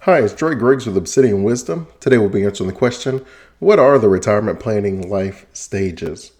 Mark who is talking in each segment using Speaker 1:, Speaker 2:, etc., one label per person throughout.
Speaker 1: Hi, it's Troy Griggs with Obsidian Wisdom. Today we'll be answering the question, what are the retirement planning life stages?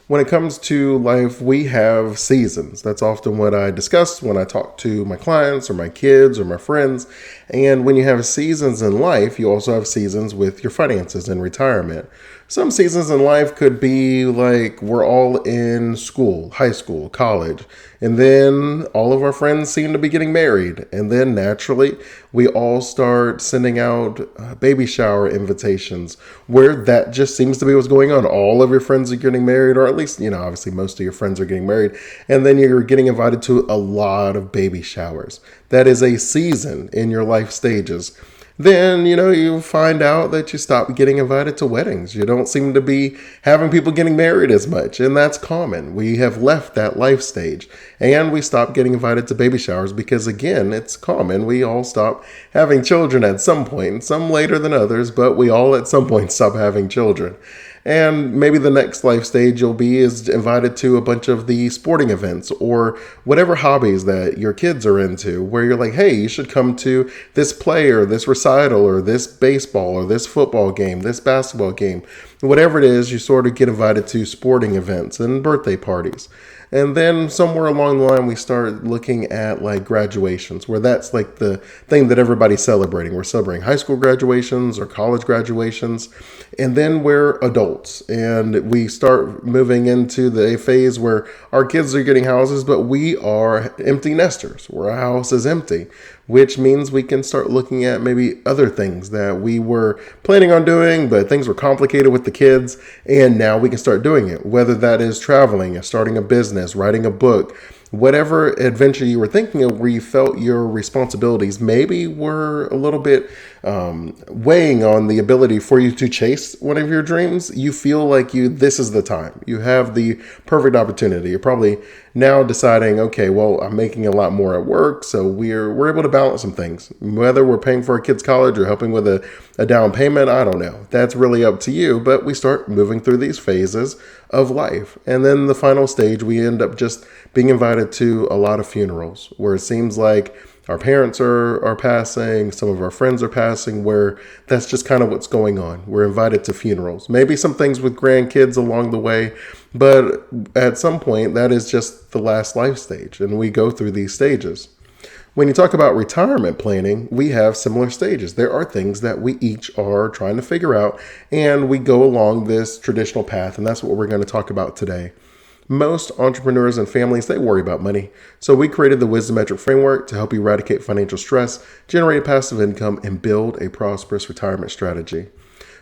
Speaker 1: When it comes to life, we have seasons. That's often what I discuss when I talk to my clients or my kids or my friends. And when you have seasons in life, you also have seasons with your finances in retirement. Some seasons in life could be like we're all in school, high school, college, and then all of our friends seem to be getting married. And then naturally, we all start sending out baby shower invitations where that just seems to be what's going on. All of your friends are getting married, or at least, obviously most of your friends are getting married. And then you're getting invited to a lot of baby showers. That is a season in your life stages. Then, you find out that you stop getting invited to weddings. You don't seem to be having people getting married as much, and that's common. We have left that life stage, and we stop getting invited to baby showers because, again, it's common. We all stop having children at some point, some later than others, but we all at some point stop having children. And maybe the next life stage you'll be is invited to a bunch of the sporting events or whatever hobbies that your kids are into, where you're like, hey, you should come to this play or this recital or this baseball or this football game, this basketball game. Whatever it is, you sort of get invited to sporting events and birthday parties. And then somewhere along the line, we start looking at like graduations, where that's like the thing that everybody's celebrating. We're celebrating high school graduations or college graduations. And then we're adults and we start moving into the phase where our kids are getting houses, but we are empty nesters, where our house is empty, which means we can start looking at maybe other things that we were planning on doing, but things were complicated with the kids, and now we can start doing it, whether that is traveling, starting a business, writing a book, whatever adventure you were thinking of where you felt your responsibilities maybe were a little bit weighing on the ability for you to chase one of your dreams. You feel like this is the time. You have the perfect opportunity. You're probably now deciding, okay, well, I'm making a lot more at work, so we're able to balance some things. Whether we're paying for our kids' college or helping with a down payment, I don't know. That's really up to you, but we start moving through these phases of life. And then the final stage, we end up just being invited to a lot of funerals where it seems like our parents are passing, some of our friends are passing, where that's just kind of what's going on. We're invited to funerals, maybe some things with grandkids along the way, but at some point that is just the last life stage, and we go through these stages. When you talk about retirement planning, we have similar stages. There are things that we each are trying to figure out, and we go along this traditional path, and that's what we're going to talk about today. Most entrepreneurs and families, they worry about money. So we created the Wisdomites framework to help you eradicate financial stress, generate passive income, and build a prosperous retirement strategy.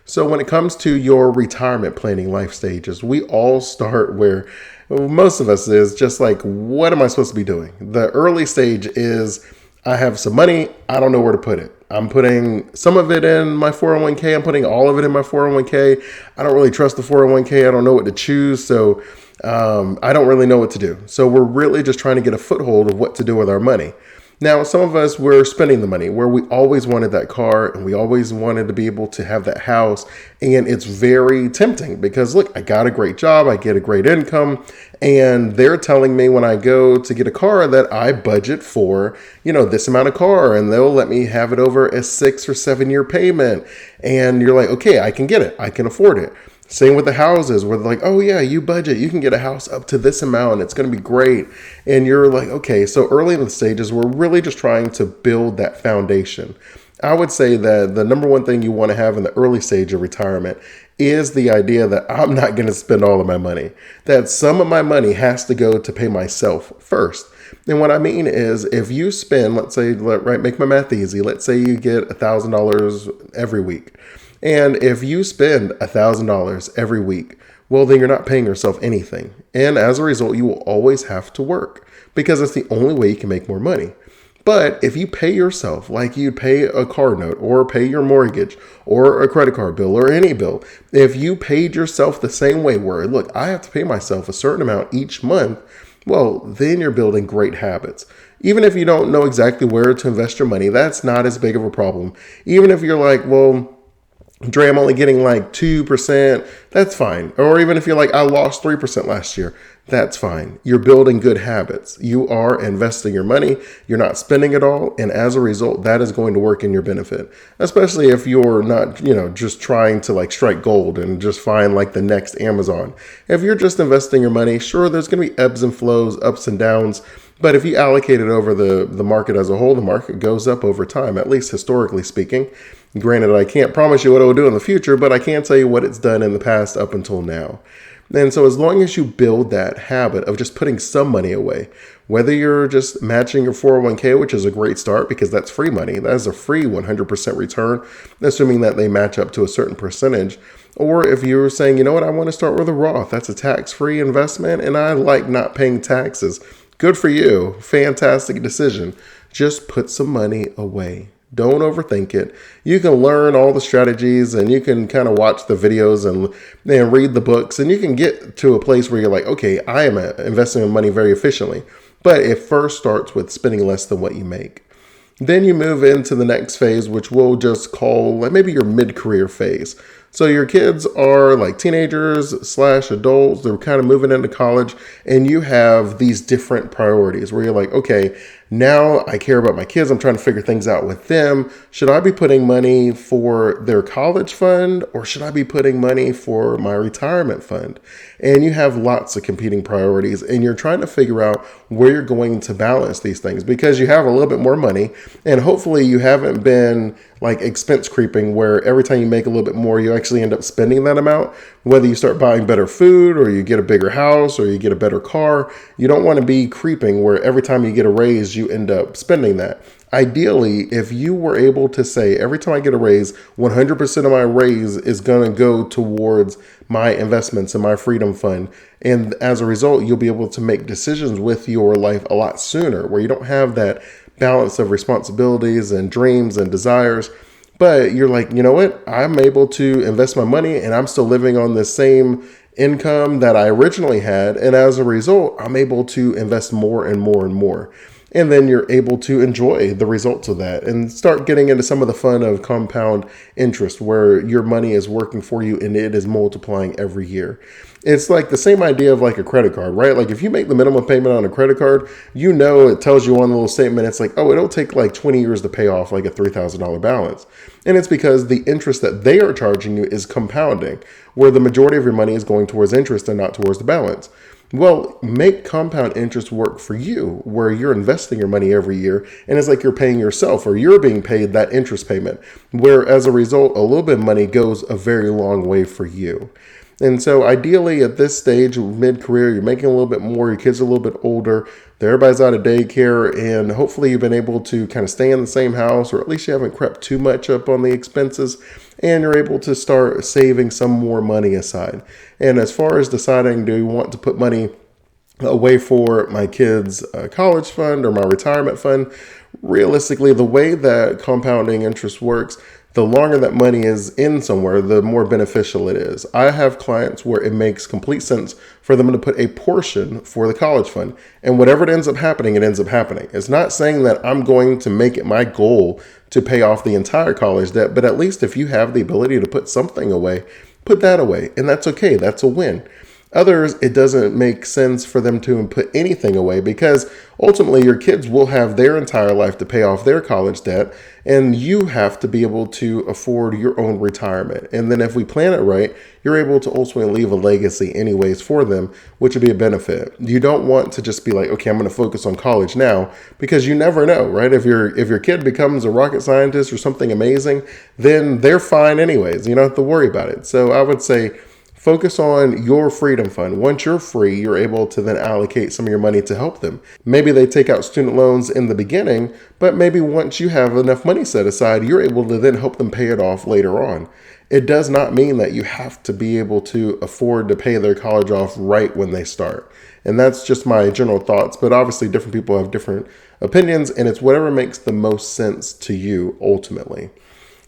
Speaker 1: So when it comes to your retirement planning life stages, we all start where most of us is just like, what am I supposed to be doing? The early stage is, I have some money, I don't know where to put it. I'm putting some of it in my 401k, I'm putting all of it in my 401k. I don't really trust the 401k, I don't know what to choose, so I don't really know what to do. So we're really just trying to get a foothold of what to do with our money. Now, some of us, we're spending the money where we always wanted that car and we always wanted to be able to have that house. And it's very tempting because, look, I got a great job, I get a great income, and they're telling me when I go to get a car that I budget for, this amount of car, and they'll let me have it over a 6 or 7 year payment. And you're like, okay, I can get it, I can afford it. Same with the houses where they're like, oh yeah, you budget, you can get a house up to this amount. It's going to be great. And you're like, okay, so early in the stages, we're really just trying to build that foundation. I would say that the number one thing you want to have in the early stage of retirement is the idea that I'm not going to spend all of my money, that some of my money has to go to pay myself first. And what I mean is, if you spend, let's say, make my math easy. Let's say you get $1,000 every week. And if you spend $1,000 every week, well, then you're not paying yourself anything. And as a result, you will always have to work because it's the only way you can make more money. But if you pay yourself like you'd pay a car note or pay your mortgage or a credit card bill or any bill, if you paid yourself the same way where, look, I have to pay myself a certain amount each month, well, then you're building great habits. Even if you don't know exactly where to invest your money, that's not as big of a problem. Even if you're like, well, Dre, I'm only getting like 2%. That's fine. Or even if you're like, I lost 3% last year, that's fine. You're building good habits. You are investing your money. You're not spending it all. And as a result, that is going to work in your benefit, especially if you're not, just trying to like strike gold and just find like the next Amazon. If you're just investing your money, sure, there's going to be ebbs and flows, ups and downs. But if you allocate it over the market as a whole, the market goes up over time, at least historically speaking. Granted, I can't promise you what it will do in the future, but I can tell you what it's done in the past up until now. And so as long as you build that habit of just putting some money away, whether you're just matching your 401k, which is a great start because that's free money, that is a free 100% return, assuming that they match up to a certain percentage. Or if you're saying, you know what, I want to start with a Roth, that's a tax-free investment and I like not paying taxes. Good for you. Fantastic decision. Just put some money away. Don't overthink it. You can learn all the strategies and you can kind of watch the videos and read the books and you can get to a place where you're like, okay, I am investing in money very efficiently. But it first starts with spending less than what you make. Then you move into the next phase, which we'll just call like maybe your mid-career phase. So your kids are like teenagers / adults. They're kind of moving into college and you have these different priorities where you're like, okay, now I care about my kids. I'm trying to figure things out with them. Should I be putting money for their college fund or should I be putting money for my retirement fund? And you have lots of competing priorities and you're trying to figure out where you're going to balance these things because you have a little bit more money and hopefully you haven't been like expense creeping where every time you make a little bit more, you actually end up spending that amount. Whether you start buying better food or you get a bigger house or you get a better car, you don't want to be creeping where every time you get a raise, you end up spending that. Ideally, if you were able to say, every time I get a raise, 100% of my raise is going to go towards my investments in my freedom fund. And as a result, you'll be able to make decisions with your life a lot sooner where you don't have that balance of responsibilities and dreams and desires. But you're like, you know what? I'm able to invest my money and I'm still living on the same income that I originally had. And as a result, I'm able to invest more and more and more. And then you're able to enjoy the results of that and start getting into some of the fun of compound interest where your money is working for you and it is multiplying every year. It's like the same idea of like a credit card, right? Like if you make the minimum payment on a credit card, it tells you on the little statement, it's like, oh, it'll take like 20 years to pay off like a $3,000 balance. And it's because the interest that they are charging you is compounding, where the majority of your money is going towards interest and not towards the balance. Well, make compound interest work for you, where you're investing your money every year, and it's like you're paying yourself or you're being paid that interest payment, where as a result, a little bit of money goes a very long way for you. And so ideally at this stage, mid-career, you're making a little bit more, your kids are a little bit older, everybody's out of daycare, and hopefully you've been able to kind of stay in the same house, or at least you haven't crept too much up on the expenses, and you're able to start saving some more money aside. And as far as deciding, do you want to put money away for my kids' college fund or my retirement fund, realistically, the way that compounding interest works, the longer that money is in somewhere, the more beneficial it is. I have clients where it makes complete sense for them to put a portion for the college fund. And whatever it ends up happening, it ends up happening. It's not saying that I'm going to make it my goal to pay off the entire college debt, but at least if you have the ability to put something away, put that away. And that's okay. That's a win. Others, it doesn't make sense for them to put anything away because ultimately your kids will have their entire life to pay off their college debt and you have to be able to afford your own retirement. And then if we plan it right, you're able to ultimately leave a legacy anyways for them, which would be a benefit. You don't want to just be like, okay, I'm going to focus on college now because you never know, right? If your kid becomes a rocket scientist or something amazing, then they're fine anyways. You don't have to worry about it. So I would say, focus on your freedom fund. Once you're free, you're able to then allocate some of your money to help them. Maybe they take out student loans in the beginning, but maybe once you have enough money set aside, you're able to then help them pay it off later on. It does not mean that you have to be able to afford to pay their college off right when they start. And that's just my general thoughts, but obviously different people have different opinions, and it's whatever makes the most sense to you ultimately.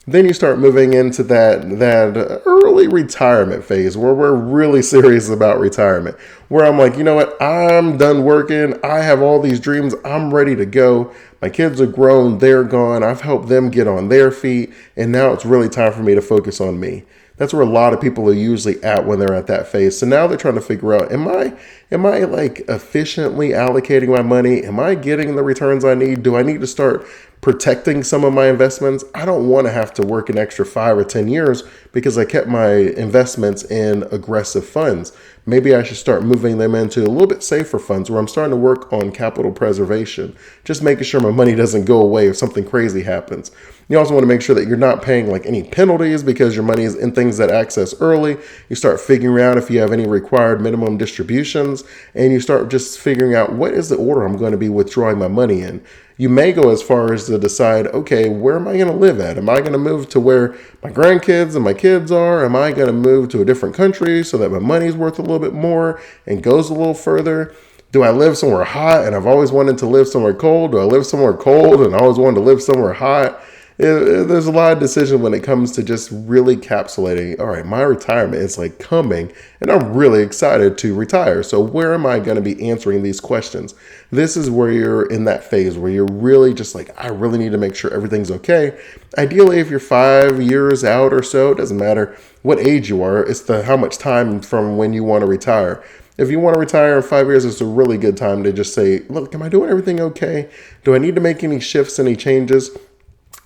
Speaker 1: Then you start moving into that early retirement phase where we're really serious about retirement. Where I'm like, you know what? I'm done working. I have all these dreams. I'm ready to go. My kids are grown. They're gone. I've helped them get on their feet. And now it's really time for me to focus on me. That's where a lot of people are usually at when they're at that phase. So now they're trying to figure out, am I like efficiently allocating my money? Am I getting the returns I need? Do I need to start protecting some of my investments? I don't want to have to work an extra 5 or 10 years because I kept my investments in aggressive funds. Maybe I should start moving them into a little bit safer funds where I'm starting to work on capital preservation, just making sure my money doesn't go away if something crazy happens. You also want to make sure that you're not paying like any penalties because your money is in things that access early. You start figuring out if you have any required minimum distributions, and you start just figuring out what is the order I'm going to be withdrawing my money in. You may go as far as to decide, okay, where am I going to live at? Am I going to move to where my grandkids and my kids are? Am I going to move to a different country so that my money's worth a little bit more and goes a little further? Do I live somewhere hot and I've always wanted to live somewhere cold? Do I live somewhere cold and I always wanted to live somewhere hot? There's a lot of decision when it comes to just really encapsulating, all right, my retirement is like coming and I'm really excited to retire. So where am I going to be answering these questions? This is where you're in that phase where you're really just like, I really need to make sure everything's okay. Ideally, if you're 5 years out or so, it doesn't matter what age you are, it's how much time from when you want to retire. If you want to retire in 5 years, it's a really good time to just say, look, am I doing everything okay? Do I need to make any shifts, any changes?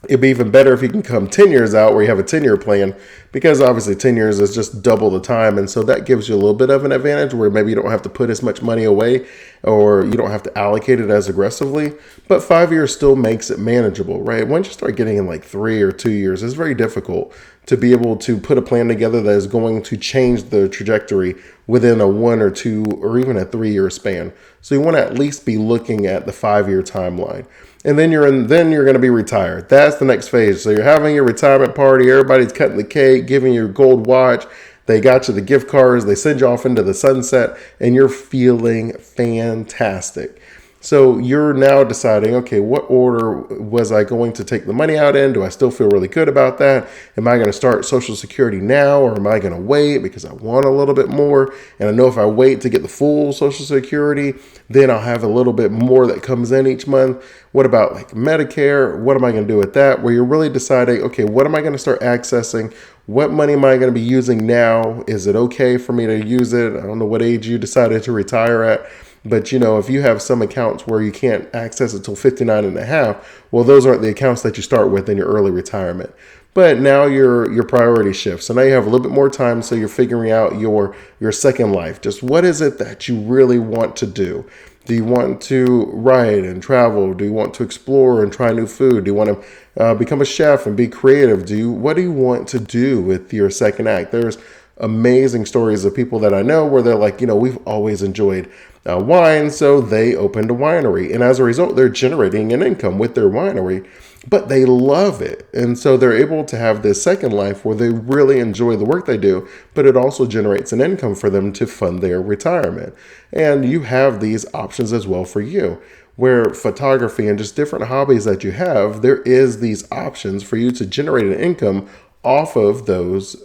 Speaker 1: It'd be even better if you can come 10 years out where you have a 10-year plan, because obviously 10 years is just double the time. And so that gives you a little bit of an advantage where maybe you don't have to put as much money away or you don't have to allocate it as aggressively. But 5 years still makes it manageable, right? Once you start getting in like 3 or 2 years, it's very difficult to be able to put a plan together that is going to change the trajectory within a 1 or 2 or even a 3-year span. So you want to at least be looking at the 5-year timeline. And then you're going to be retired. That's the next phase. So you're having your retirement party. Everybody's cutting the cake, giving you your gold watch. They got you the gift cards. They send you off into the sunset, and you're feeling fantastic. So you're now deciding, okay, what order was I going to take the money out in? Do I still feel really good about that? Am I going to start Social Security now, or am I going to wait because I want a little bit more? And I know if I wait to get the full Social Security, then I'll have a little bit more that comes in each month. What about like Medicare? What am I going to do with that? Where you're really deciding, okay, what am I going to start accessing? What money am I going to be using now? Is it okay for me to use it? I don't know what age you decided to retire at. But, you know, if you have some accounts where you can't access it till 59 and a half, well, those aren't the accounts that you start with in your early retirement. But now your priority shifts. So now you have a little bit more time. So you're figuring out your second life. Just what is it that you really want to do? Do you want to ride and travel? Do you want to explore and try new food? Do you want to become a chef and be creative? What do you want to do with your second act? There's amazing stories of people that I know where they're like, you know, we've always enjoyed wine, so they opened a winery. And as a result, they're generating an income with their winery, but they love it. And so they're able to have this second life where they really enjoy the work they do, but it also generates an income for them to fund their retirement. And you have these options as well for you, where photography and just different hobbies that you have, there is these options for you to generate an income off of those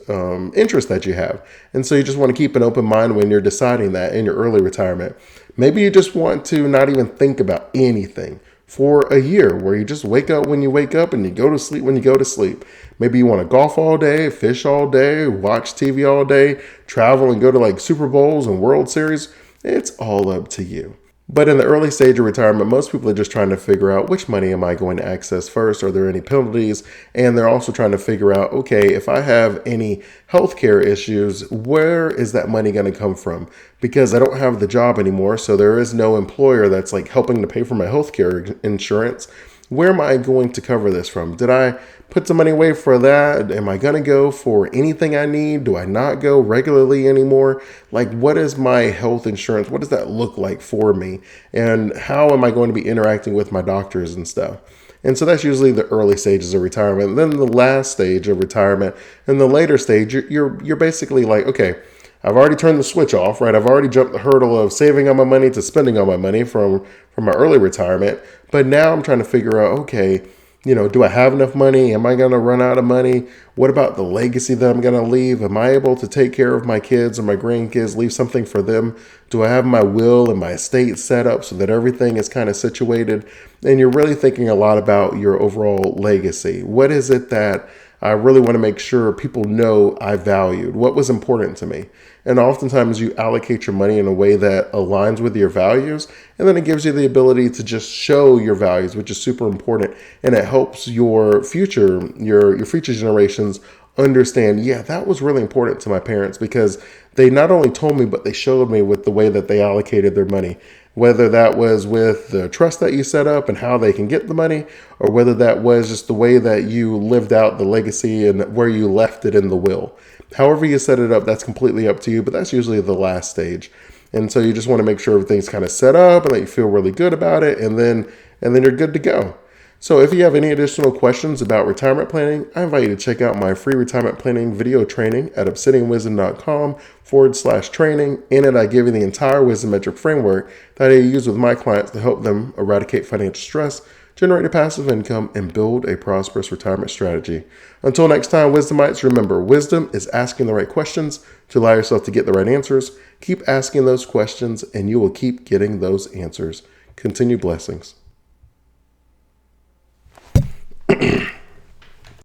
Speaker 1: interests that you have. And so you just want to keep an open mind when you're deciding that in your early retirement. Maybe you just want to not even think about anything for a year, where you just wake up when you wake up and you go to sleep when you go to sleep. Maybe you want to golf all day, fish all day, watch TV all day, travel and go to like Super Bowls and World Series. It's all up to you. But in the early stage of retirement, most people are just trying to figure out which money am I going to access first? Are there any penalties? And they're also trying to figure out, okay, if I have any healthcare issues, where is that money going to come from? Because I don't have the job anymore, so there is no employer that's like helping to pay for my healthcare insurance. Where am I going to cover this from? Did I put some money away for that? Am I going to go for anything I need? Do I not go regularly anymore? Like, what is my health insurance? What does that look like for me? And how am I going to be interacting with my doctors and stuff? And so that's usually the early stages of retirement. And then the last stage of retirement and the later stage, you're basically like, okay, I've already turned the switch off, right? I've already jumped the hurdle of saving all my money to spending all my money from my early retirement. But now I'm trying to figure out, okay, Do I have enough money? Am I going to run out of money? What about the legacy that I'm going to leave? Am I able to take care of my kids or my grandkids, leave something for them? Do I have my will and my estate set up so that everything is kind of situated? And you're really thinking a lot about your overall legacy. What is it that I really want to make sure people know I valued? What was important to me? And oftentimes you allocate your money in a way that aligns with your values, and then it gives you the ability to just show your values, which is super important. And it helps your future generations understand, yeah, that was really important to my parents, because they not only told me, but they showed me with the way that they allocated their money. Whether that was with the trust that you set up and how they can get the money, or whether that was just the way that you lived out the legacy and where you left it in the will. However you set it up, that's completely up to you, but that's usually the last stage. And so you just want to make sure everything's kind of set up and that you feel really good about it, and then you're good to go. So if you have any additional questions about retirement planning, I invite you to check out my free retirement planning video training at obsidianwisdom.com/training. In it, I give you the entire wisdom metric framework that I use with my clients to help them eradicate financial stress, generate a passive income, and build a prosperous retirement strategy. Until next time, Wisdomites, remember, wisdom is asking the right questions to allow yourself to get the right answers. Keep asking those questions, and you will keep getting those answers. Continue blessings.